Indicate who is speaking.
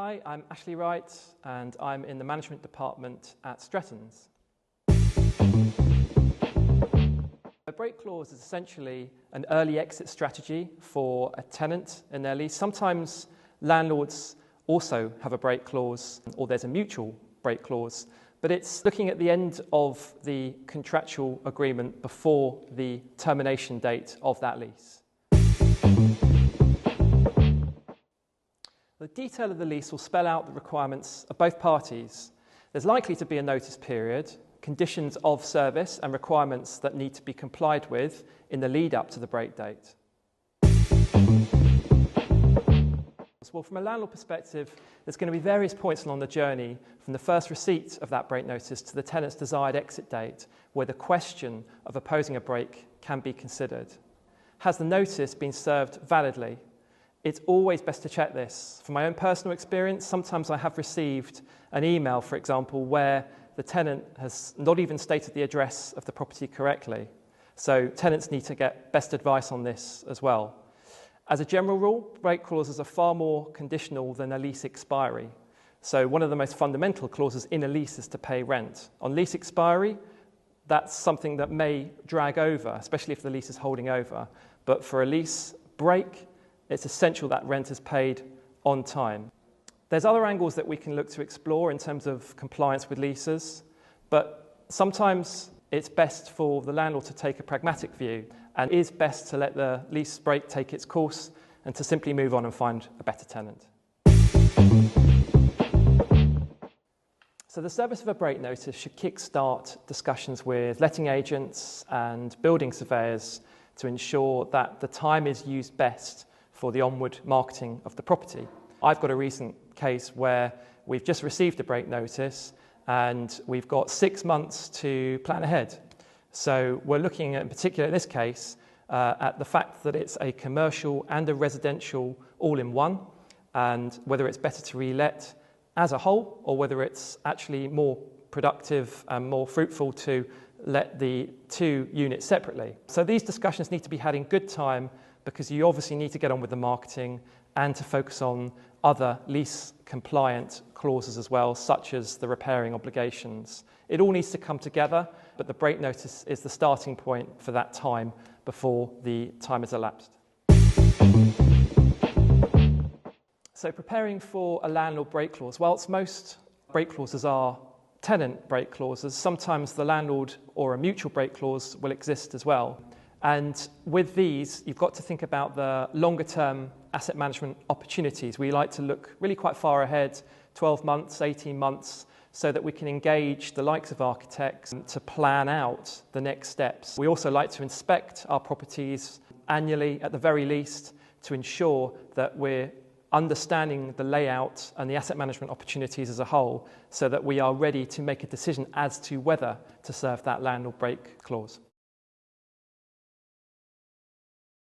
Speaker 1: Hi, I'm Ashley Wright and I'm in the management department at Strettons. A break clause is essentially an early exit strategy for a tenant in their lease. Sometimes landlords also have a break clause, or there's a mutual break clause, but it's looking at the end of the contractual agreement before the termination date of that lease. The detail of the lease will spell out the requirements of both parties. There's likely to be a notice period, conditions of service and requirements that need to be complied with in the lead up to the break date. Well, from a landlord perspective, there's going to be various points along the journey from the first receipt of that break notice to the tenant's desired exit date where the question of opposing a break can be considered. Has the notice been served validly? It's always best to check this. From my own personal experience, sometimes I have received an email, for example, where the tenant has not even stated the address of the property correctly. So tenants need to get best advice on this as well. As a general rule, break clauses are far more conditional than a lease expiry. So one of the most fundamental clauses in a lease is to pay rent. On lease expiry, that's something that may drag over, especially if the lease is holding over. But for a lease break, it's essential that rent is paid on time. There's other angles that we can look to explore in terms of compliance with leases, but sometimes it's best for the landlord to take a pragmatic view, and it is best to let the lease break take its course and to simply move on and find a better tenant. So the service of a break notice should kickstart discussions with letting agents and building surveyors to ensure that the time is used best for the onward marketing of the property. I've got a recent case where we've just received a break notice and we've got 6 months to plan ahead. So we're looking at, in particular in this case, at the fact that it's a commercial and a residential all-in-one, and whether it's better to re-let as a whole or whether it's actually more productive and more fruitful to let the two units separately. So these discussions need to be had in good time because you obviously need to get on with the marketing and to focus on other lease compliant clauses as well, such as the repairing obligations. It all needs to come together, but the break notice is the starting point for that time before the time has elapsed. So preparing for a landlord break clause. Whilst most break clauses are tenant break clauses, sometimes the landlord or a mutual break clause will exist as well. And with these, you've got to think about the longer term asset management opportunities. We like to look really quite far ahead, 12 months, 18 months, so that we can engage the likes of architects to plan out the next steps. We also like to inspect our properties annually at the very least to ensure that we're understanding the layout and the asset management opportunities as a whole so that we are ready to make a decision as to whether to serve that landlord break clause.